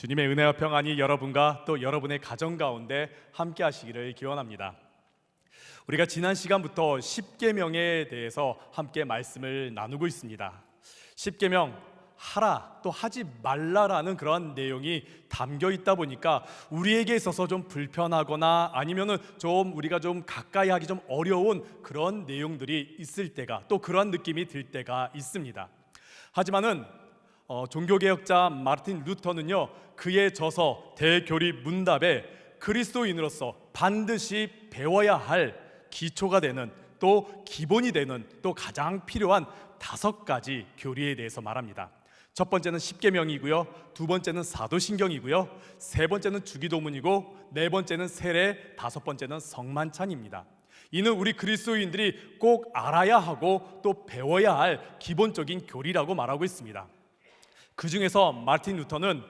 주님의 은혜와 평안이 여러분과 또 여러분의 가정 가운데 함께 하시기를 기원합니다. 우리가 지난 시간부터 십계명에 대해서 함께 말씀을 나누고 있습니다. 십계명, 하라 또 하지 말라라는 그런 내용이 담겨 있다 보니까 우리에게 있어서 좀 불편하거나 아니면은 좀 우리가 좀 가까이 하기 좀 어려운 그런 내용들이 있을 때가, 또 그런 느낌이 들 때가 있습니다. 하지만은 종교개혁자 마르틴 루터는요, 그의 저서 대교리 문답에 그리스도인으로서 반드시 배워야 할 기초가 되는, 또 기본이 되는, 또 가장 필요한 5가지 교리에 대해서 말합니다. 첫 번째는 십계명이고요, 두 번째는 사도신경이고요, 세 번째는 주기도문이고, 네 번째는 세례, 다섯 번째는 성만찬입니다. 이는 우리 그리스도인들이 꼭 알아야 하고 또 배워야 할 기본적인 교리라고 말하고 있습니다. 그 중에서 마르틴 루터는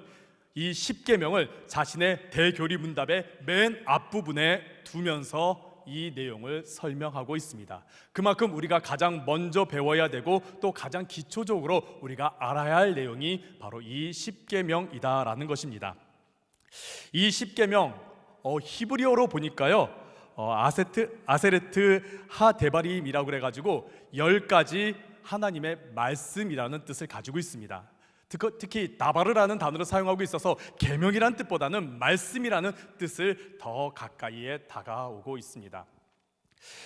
이 십계명을 자신의 대교리 문답의 맨 앞부분에 두면서 이 내용을 설명하고 있습니다. 그만큼 우리가 가장 먼저 배워야 되고 또 가장 기초적으로 우리가 알아야 할 내용이 바로 이 십계명이다라는 것입니다. 이 십계명 히브리어로 보니까요, 아세레트 하데바림이라고 그래가지고 10가지 하나님의 말씀이라는 뜻을 가지고 있습니다. 특히 다바르라는 단어를 사용하고 있어서 계명이라는 뜻보다는 말씀이라는 뜻을 더 가까이에 다가오고 있습니다.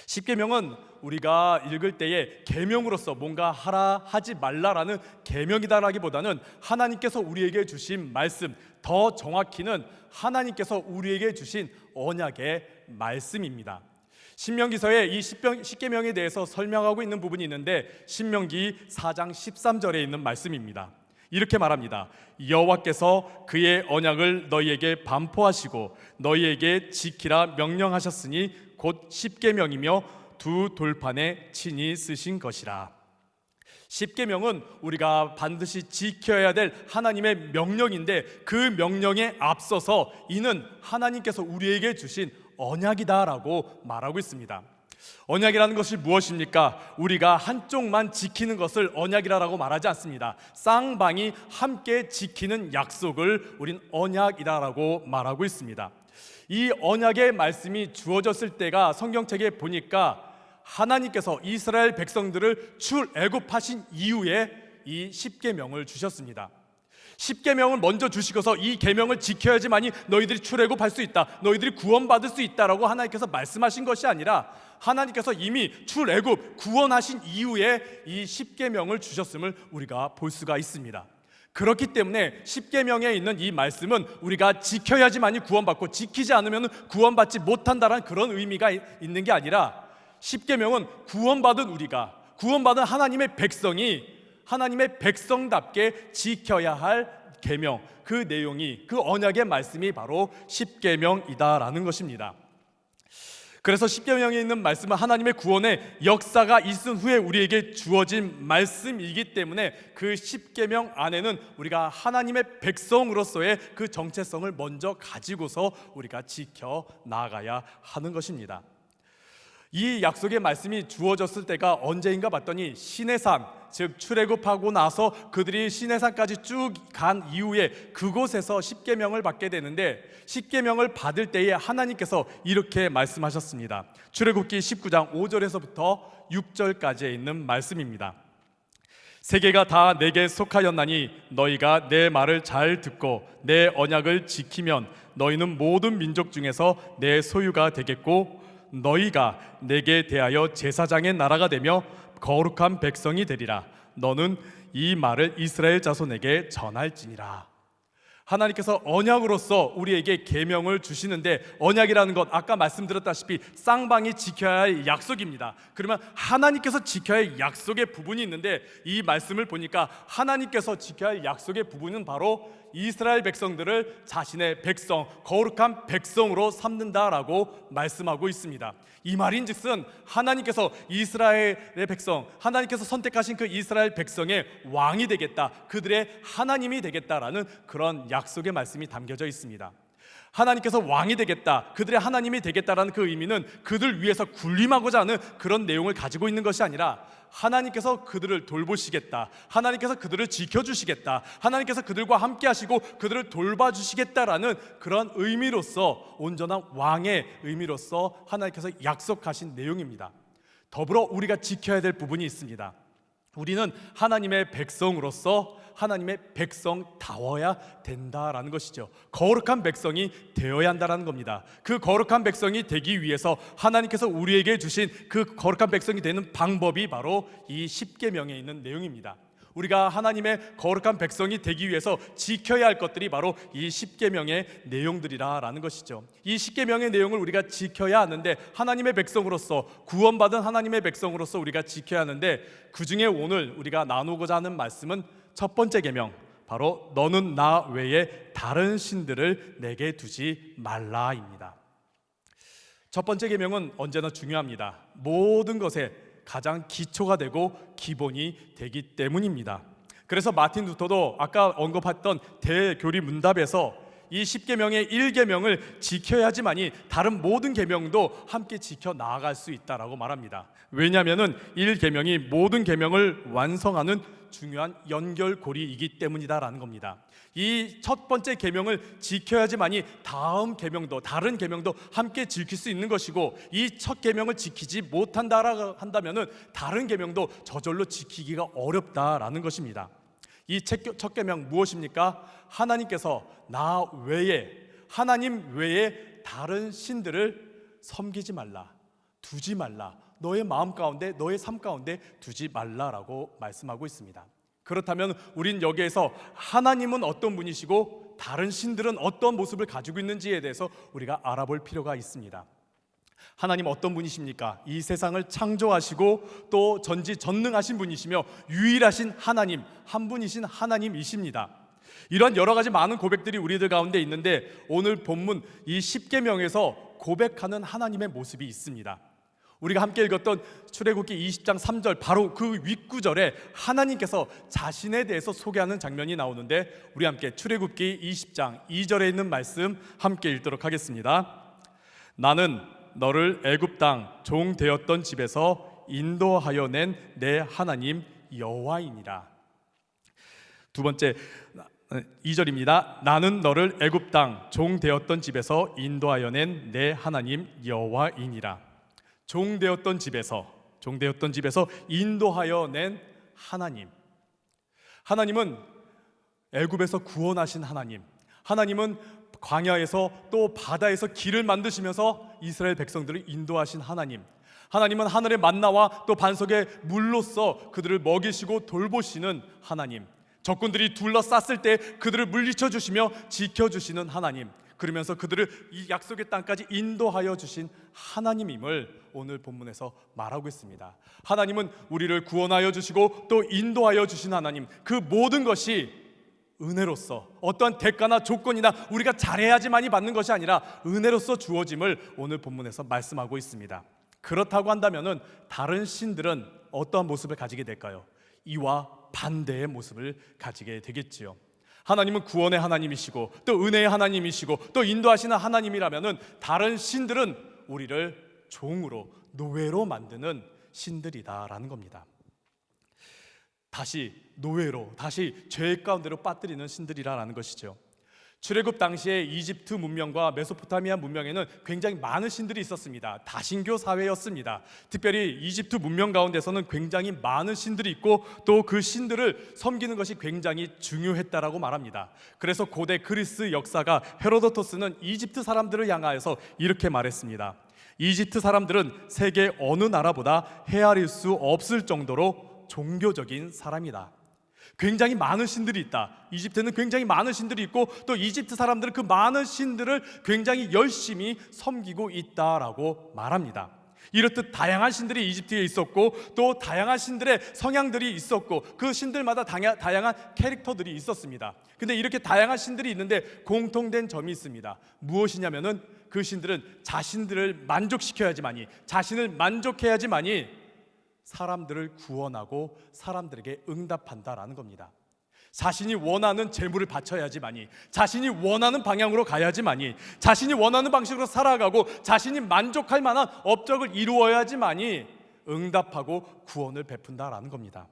십계명은 우리가 읽을 때에 계명으로서 뭔가 하라 하지 말라라는 계명이다라기보다는 하나님께서 우리에게 주신 말씀, 더 정확히는 하나님께서 우리에게 주신 언약의 말씀입니다. 신명기서에 이 십계명에 대해서 설명하고 있는 부분이 있는데, 신명기 4장 13절에 있는 말씀입니다. 이렇게 말합니다. 여호와께서 그의 언약을 너희에게 반포하시고 너희에게 지키라 명령하셨으니 곧 십계명이며 두 돌판에 친히 쓰신 것이라. 십계명은 우리가 반드시 지켜야 될 하나님의 명령인데, 그 명령에 앞서서 이는 하나님께서 우리에게 주신 언약이다라고 말하고 있습니다. 언약이라는 것이 무엇입니까? 우리가 한쪽만 지키는 것을 언약이라고 말하지 않습니다. 쌍방이 함께 지키는 약속을 우린 언약이라고 말하고 있습니다. 이 언약의 말씀이 주어졌을 때가 성경책에 보니까 하나님께서 이스라엘 백성들을 출애굽하신 이후에 이 십계명을 주셨습니다. 십계명을 먼저 주시고서 이 계명을 지켜야지만이 너희들이 출애굽할 수 있다, 너희들이 구원받을 수 있다라고 하나님께서 말씀하신 것이 아니라, 하나님께서 이미 출애굽 구원하신 이후에 이 십계명을 주셨음을 우리가 볼 수가 있습니다. 그렇기 때문에 십계명에 있는 이 말씀은 우리가 지켜야지만이 구원받고 지키지 않으면 구원받지 못한다는 그런 의미가 있는 게 아니라, 십계명은 구원받은 우리가, 구원받은 하나님의 백성이 하나님의 백성답게 지켜야 할 계명, 그 내용이, 그 언약의 말씀이 바로 십계명이다라는 것입니다. 그래서 십계명에 있는 말씀은 하나님의 구원의 역사가 있은 후에 우리에게 주어진 말씀이기 때문에 그 십계명 안에는 우리가 하나님의 백성으로서의 그 정체성을 먼저 가지고서 우리가 지켜 나가야 하는 것입니다. 이 약속의 말씀이 주어졌을 때가 언제인가 봤더니 시내산, 즉 출애굽하고 나서 그들이 시내산까지 쭉 간 이후에 그곳에서 십계명을 받게 되는데, 십계명을 받을 때에 하나님께서 이렇게 말씀하셨습니다. 출애굽기 19장 5절에서부터 6절까지에 있는 말씀입니다. 세계가 다 내게 속하였나니 너희가 내 말을 잘 듣고 내 언약을 지키면 너희는 모든 민족 중에서 내 소유가 되겠고 너희가 내게 대하여 제사장의 나라가 되며 거룩한 백성이 되리라. 너는 이 말을 이스라엘 자손에게 전할지니라. 하나님께서 언약으로서 우리에게 계명을 주시는데, 언약이라는 것 아까 말씀드렸다시피 쌍방이 지켜야 할 약속입니다. 그러면 하나님께서 지켜야 할 약속의 부분이 있는데, 이 말씀을 보니까 하나님께서 지켜야 할 약속의 부분은 바로 이스라엘 백성들을 자신의 백성, 거룩한 백성으로 삼는다라고 말씀하고 있습니다. 이 말인즉슨 하나님께서 이스라엘의 백성, 하나님께서 선택하신 그 이스라엘 백성의 왕이 되겠다, 그들의 하나님이 되겠다라는 그런 약속의 말씀이 담겨져 있습니다. 하나님께서 왕이 되겠다, 그들의 하나님이 되겠다라는 그 의미는 그들 위해서 군림하고자 하는 그런 내용을 가지고 있는 것이 아니라 하나님께서 그들을 돌보시겠다, 하나님께서 그들을 지켜주시겠다, 하나님께서 그들과 함께 하시고 그들을 돌봐주시겠다라는 그런 의미로서, 온전한 왕의 의미로서 하나님께서 약속하신 내용입니다. 더불어 우리가 지켜야 될 부분이 있습니다. 우리는 하나님의 백성으로서 하나님의 백성다워야 된다라는 것이죠. 거룩한 백성이 되어야 한다는 겁니다. 그 거룩한 백성이 되기 위해서 하나님께서 우리에게 주신 그 거룩한 백성이 되는 방법이 바로 이 십계명에 있는 내용입니다. 우리가 하나님의 거룩한 백성이 되기 위해서 지켜야 할 것들이 바로 이 십계명의 내용들이라는 것이죠. 이 십계명의 내용을 우리가 지켜야 하는데, 하나님의 백성으로서, 구원받은 하나님의 백성으로서 우리가 지켜야 하는데, 그 중에 오늘 우리가 나누고자 하는 말씀은 첫 번째 계명, 바로 너는 나 외에 다른 신들을 내게 두지 말라입니다. 첫 번째 계명은 언제나 중요합니다. 모든 것에 가장 기초가 되고 기본이 되기 때문입니다. 그래서 마틴 루터도 아까 언급했던 대교리 문답에서 이 십계명의 1계명을 지켜야지만이 다른 모든 계명도 함께 지켜 나아갈 수 있다라고 말합니다. 왜냐하면 1계명이 모든 계명을 완성하는 중요한 연결고리이기 때문이다라는 겁니다. 이 첫 번째 계명을 지켜야지만이 다음 계명도, 다른 계명도 함께 지킬 수 있는 것이고, 이 첫 계명을 지키지 못한다라 한다면은 다른 계명도 저절로 지키기가 어렵다라는 것입니다. 이 첫 계명 무엇입니까? 하나님께서 나 외에, 하나님 외에 다른 신들을 섬기지 말라, 두지 말라, 너의 마음 가운데, 너의 삶 가운데 두지 말라라고 말씀하고 있습니다. 그렇다면 우린 여기에서 하나님은 어떤 분이시고 다른 신들은 어떤 모습을 가지고 있는지에 대해서 우리가 알아볼 필요가 있습니다. 하나님 어떤 분이십니까? 이 세상을 창조하시고 또 전지전능하신 분이시며 유일하신 하나님, 한 분이신 하나님이십니다. 이러한 여러 가지 많은 고백들이 우리들 가운데 있는데, 오늘 본문 이 십계명에서 고백하는 하나님의 모습이 있습니다. 우리가 함께 읽었던 출애굽기 20장 3절, 바로 그 윗구절에 하나님께서 자신에 대해서 소개하는 장면이 나오는데, 우리 함께 출애굽기 20장 2절에 있는 말씀 함께 읽도록 하겠습니다. 나는 너를 애굽 땅 종 되었던 집에서 인도하여 낸 내 하나님 여호와이니라. 두 번째 2절입니다. 나는 너를 애굽 땅 종 되었던 집에서 인도하여 낸 내 하나님 여호와이니라. 종 되었던 집에서 인도하여 낸 하나님. 하나님은 애굽에서 구원하신 하나님, 하나님은 광야에서 또 바다에서 길을 만드시면서 이스라엘 백성들을 인도하신 하나님, 하나님은 하늘의 만나와 또 반석의 물로써 그들을 먹이시고 돌보시는 하나님, 적군들이 둘러쌌을 때 그들을 물리쳐 주시며 지켜주시는 하나님, 그러면서 그들을 이 약속의 땅까지 인도하여 주신 하나님임을 오늘 본문에서 말하고 있습니다. 하나님은 우리를 구원하여 주시고 또 인도하여 주신 하나님, 그 모든 것이 은혜로서, 어떠한 대가나 조건이나 우리가 잘해야지만이 받는 것이 아니라 은혜로서 주어짐을 오늘 본문에서 말씀하고 있습니다. 그렇다고 한다면 다른 신들은 어떠한 모습을 가지게 될까요? 이와 반대의 모습을 가지게 되겠지요. 하나님은 구원의 하나님이시고 또 은혜의 하나님이시고 또 인도하시는 하나님이라면 다른 신들은 우리를 종으로, 노예로 만드는 신들이다라는 겁니다. 다시 노예로, 다시 죄 가운데로 빠뜨리는 신들이라는 것이죠. 출애굽 당시에 이집트 문명과 메소포타미아 문명에는 굉장히 많은 신들이 있었습니다. 다신교 사회였습니다. 특별히 이집트 문명 가운데서는 굉장히 많은 신들이 있고 또 그 신들을 섬기는 것이 굉장히 중요했다라고 말합니다. 그래서 고대 그리스 역사가 헤로도토스는 이집트 사람들을 향하여서 이렇게 말했습니다. 이집트 사람들은 세계 어느 나라보다 헤아릴 수 없을 정도로 종교적인 사람이다. 굉장히 많은 신들이 있다. 이집트는 굉장히 많은 신들이 있고 또 이집트 사람들은 그 많은 신들을 굉장히 열심히 섬기고 있다라고 말합니다. 이렇듯 다양한 신들이 이집트에 있었고 또 다양한 신들의 성향들이 있었고 그 신들마다 다양한 캐릭터들이 있었습니다. 근데 이렇게 다양한 신들이 있는데 공통된 점이 있습니다. 무엇이냐면은 그 신들은 자신들을 만족시켜야지만이, 자신을 만족해야지만이 사람들을 구원하고 사람들에게 응답한다라는 겁니다. 자신이 원하는 재물을 바쳐야지만이, 자신이 원하는 방향으로 가야지만이, 자신이 원하는 방식으로 살아가고 자신이 만족할 만한 업적을 이루어야지만이 응답하고 구원을 베푼다라는 겁니다.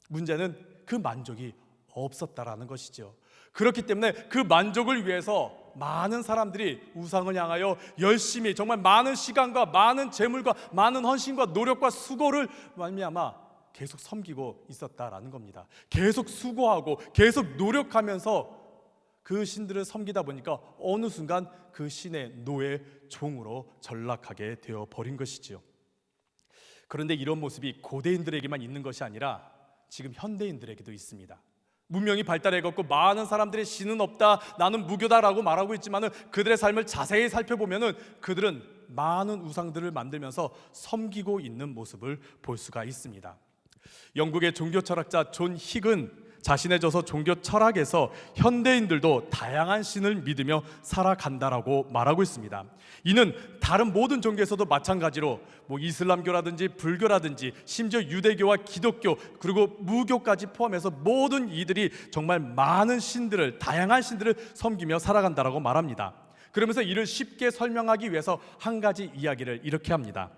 문제는 그 만족이 없었다라는 것이죠. 그렇기 때문에 그 만족을 위해서 많은 사람들이 우상을 향하여 열심히 정말 많은 시간과 많은 재물과 많은 헌신과 노력과 수고를 말미암아 계속 섬기고 있었다라는 겁니다. 계속 수고하고 계속 노력하면서 그 신들을 섬기다 보니까 어느 순간 그 신의 노예 종으로 전락하게 되어 버린 것이지요. 그런데 이런 모습이 고대인들에게만 있는 것이 아니라 지금 현대인들에게도 있습니다. 문명이 발달해갖고 많은 사람들의 신은 없다, 나는 무교다라고 말하고 있지만은 그들의 삶을 자세히 살펴보면은 그들은 많은 우상들을 만들면서 섬기고 있는 모습을 볼 수가 있습니다. 영국의 종교 철학자 존 힉은 자신의 저서 종교 철학에서 현대인들도 다양한 신을 믿으며 살아간다라고 말하고 있습니다. 이는 다른 모든 종교에서도 마찬가지로 이슬람교라든지 불교라든지 심지어 유대교와 기독교 그리고 무교까지 포함해서 모든 이들이 정말 많은 신들을, 다양한 신들을 섬기며 살아간다라고 말합니다. 그러면서 이를 쉽게 설명하기 위해서 한 가지 이야기를 이렇게 합니다.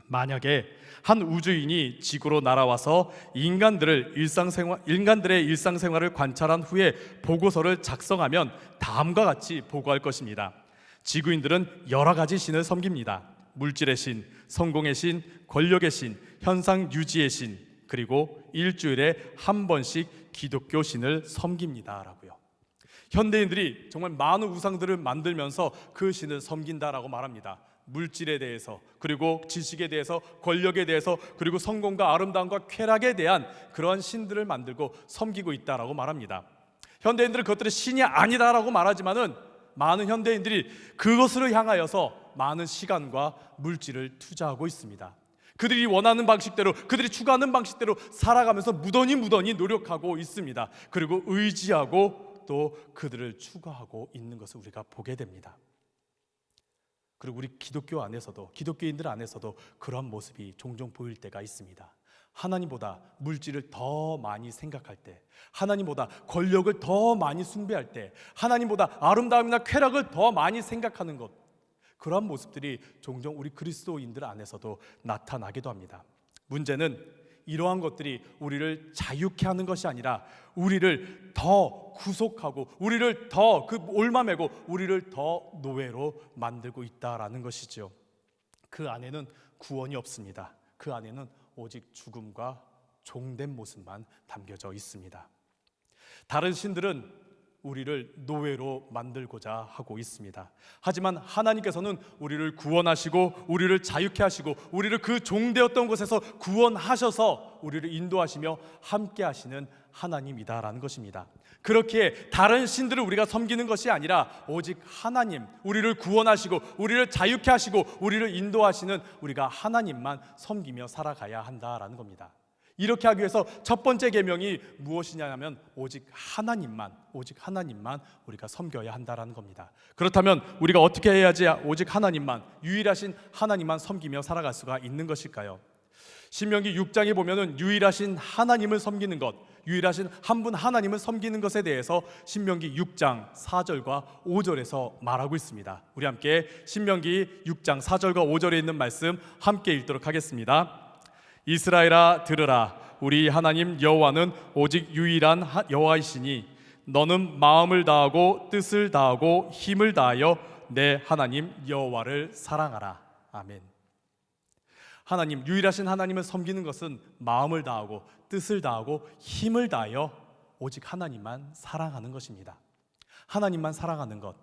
만약에 한 우주인이 지구로 날아와서 인간들의 일상생활을 관찰한 후에 보고서를 작성하면 다음과 같이 보고할 것입니다. 지구인들은 여러 가지 신을 섬깁니다. 물질의 신, 성공의 신, 권력의 신, 현상 유지의 신, 그리고 일주일에 한 번씩 기독교 신을 섬깁니다 라고요. 현대인들이 정말 많은 우상들을 만들면서 그 신을 섬긴다라고 말합니다. 물질에 대해서, 그리고 지식에 대해서, 권력에 대해서, 그리고 성공과 아름다움과 쾌락에 대한 그러한 신들을 만들고 섬기고 있다라고 말합니다. 현대인들은 그것들이 신이 아니다라고 말하지만은 많은 현대인들이 그것을 향하여서 많은 시간과 물질을 투자하고 있습니다. 그들이 원하는 방식대로, 그들이 추구하는 방식대로 살아가면서 무던히 노력하고 있습니다. 그리고 의지하고 또 그들을 추구하고 있는 것을 우리가 보게 됩니다. 그리고 우리 기독교인들 안에서도 그런 모습이 종종 보일 때가 있습니다. 하나님보다 물질을 더 많이 생각할 때, 하나님보다 권력을 더 많이 숭배할 때, 하나님보다 아름다움이나 쾌락을 더 많이 생각하는 것, 그런 모습들이 종종 우리 그리스도인들 안에서도 나타나기도 합니다. 문제는 이러한 것들이 우리를 자유케 하는 것이 아니라 우리를 더 구속하고 우리를 더 올마매고 우리를 더 노예로 만들고 있다라는 것이죠. 그 안에는 구원이 없습니다. 그 안에는 오직 죽음과 종된 모습만 담겨져 있습니다. 다른 신들은 우리를 노예로 만들고자 하고 있습니다. 하지만 하나님께서는 우리를 구원하시고 우리를 자유케 하시고 우리를 그 종되었던 곳에서 구원하셔서 우리를 인도하시며 함께 하시는 하나님이다라는 것입니다. 그렇기에 다른 신들을 우리가 섬기는 것이 아니라 오직 하나님, 우리를 구원하시고 우리를 자유케 하시고 우리를 인도하시는 우리가 하나님만 섬기며 살아가야 한다라는 겁니다. 이렇게 하기 위해서 첫 번째 계명이 무엇이냐면 오직 하나님만 우리가 섬겨야 한다라는 겁니다. 그렇다면 우리가 어떻게 해야지 오직 하나님만, 유일하신 하나님만 섬기며 살아갈 수가 있는 것일까요? 신명기 6장에 보면은 유일하신 하나님을 섬기는 것, 유일하신 한 분 하나님을 섬기는 것에 대해서 신명기 6장 4절과 5절에서 말하고 있습니다. 우리 함께 신명기 6장 4절과 5절에 있는 말씀 함께 읽도록 하겠습니다. 이스라엘아 들으라, 우리 하나님 여호와는 오직 유일한 여호와이시니 너는 마음을 다하고 뜻을 다하고 힘을 다하여 내 하나님 여호와를 사랑하라. 아멘. 하나님, 유일하신 하나님을 섬기는 것은 마음을 다하고 뜻을 다하고 힘을 다하여 오직 하나님만 사랑하는 것입니다. 하나님만 사랑하는 것,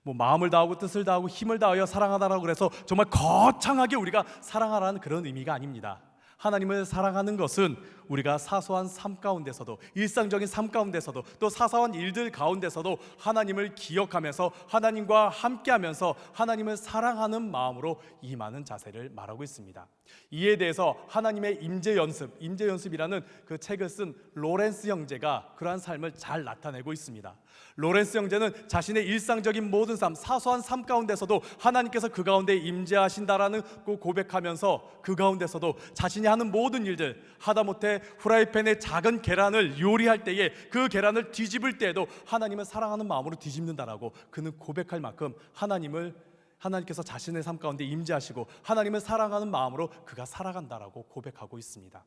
마음을 다하고 뜻을 다하고 힘을 다하여 사랑하다라고 해서 정말 거창하게 우리가 사랑하라는 그런 의미가 아닙니다. 하나님을 사랑하는 것은 우리가 사소한 삶 가운데서도, 일상적인 삶 가운데서도, 또 사소한 일들 가운데서도 하나님을 기억하면서 하나님과 함께하면서 하나님을 사랑하는 마음으로 임하는 자세를 말하고 있습니다. 이에 대해서 하나님의 임재연습이라는 그 책을 쓴 로렌스 형제가 그러한 삶을 잘 나타내고 있습니다. 로렌스 형제는 자신의 일상적인 모든 삶, 사소한 삶 가운데서도 하나님께서 그 가운데 임재하신다라는 고백하면서 그 가운데서도 자신이 하는 모든 일들, 하다못해 후라이팬에 작은 계란을 요리할 때에 그 계란을 뒤집을 때에도 하나님을 사랑하는 마음으로 뒤집는다라고 그는 고백할 만큼 하나님께서 자신의 삶 가운데 임재하시고 하나님을 사랑하는 마음으로 그가 살아간다라고 고백하고 있습니다.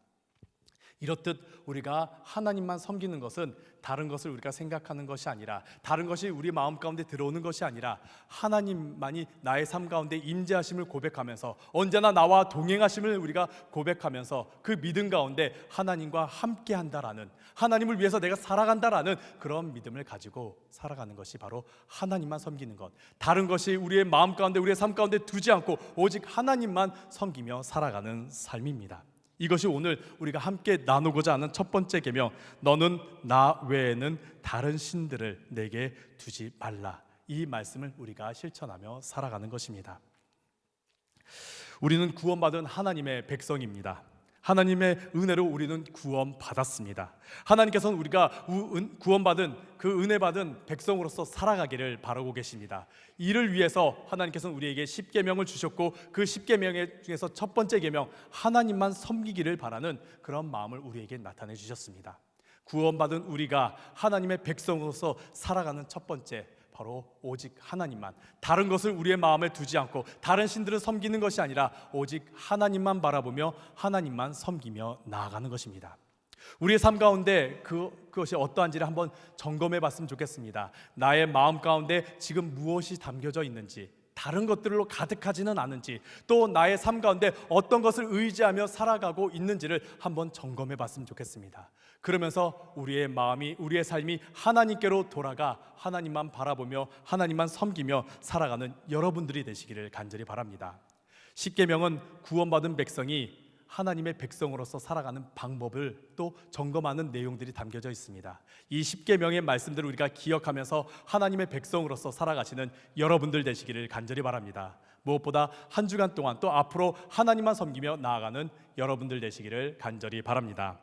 이렇듯 우리가 하나님만 섬기는 것은 다른 것을 우리가 생각하는 것이 아니라, 다른 것이 우리 마음 가운데 들어오는 것이 아니라 하나님만이 나의 삶 가운데 임재하심을 고백하면서 언제나 나와 동행하심을 우리가 고백하면서 그 믿음 가운데 하나님과 함께 한다라는, 하나님을 위해서 내가 살아간다라는 그런 믿음을 가지고 살아가는 것이 바로 하나님만 섬기는 것, 다른 것이 우리의 마음 가운데 우리의 삶 가운데 두지 않고 오직 하나님만 섬기며 살아가는 삶입니다. 이것이 오늘 우리가 함께 나누고자 하는 첫 번째 계명, 너는 나 외에는 다른 신들을 내게 두지 말라, 이 말씀을 우리가 실천하며 살아가는 것입니다. 우리는 구원받은 하나님의 백성입니다. 하나님의 은혜로 우리는 구원받았습니다. 하나님께서는 우리가 구원받은 그 은혜 받은 백성으로서 살아가기를 바라고 계십니다. 이를 위해서 하나님께서는 우리에게 10계명을 주셨고 그 10계명 중에서 첫 번째 계명, 하나님만 섬기기를 바라는 그런 마음을 우리에게 나타내 주셨습니다. 구원받은 우리가 하나님의 백성으로서 살아가는 첫 번째, 바로 오직 하나님만, 다른 것을 우리의 마음에 두지 않고 다른 신들을 섬기는 것이 아니라 오직 하나님만 바라보며 하나님만 섬기며 나아가는 것입니다. 우리의 삶 가운데 그것이 어떠한지를 한번 점검해 봤으면 좋겠습니다. 나의 마음 가운데 지금 무엇이 담겨져 있는지, 다른 것들로 가득하지는 않은지, 또 나의 삶 가운데 어떤 것을 의지하며 살아가고 있는지를 한번 점검해 봤으면 좋겠습니다. 그러면서 우리의 마음이, 우리의 삶이 하나님께로 돌아가 하나님만 바라보며 하나님만 섬기며 살아가는 여러분들이 되시기를 간절히 바랍니다. 십계명은 구원받은 백성이 하나님의 백성으로서 살아가는 방법을 또 점검하는 내용들이 담겨져 있습니다. 이 십계명의 말씀들을 우리가 기억하면서 하나님의 백성으로서 살아가시는 여러분들 되시기를 간절히 바랍니다. 무엇보다 한 주간 동안 또 앞으로 하나님만 섬기며 나아가는 여러분들 되시기를 간절히 바랍니다.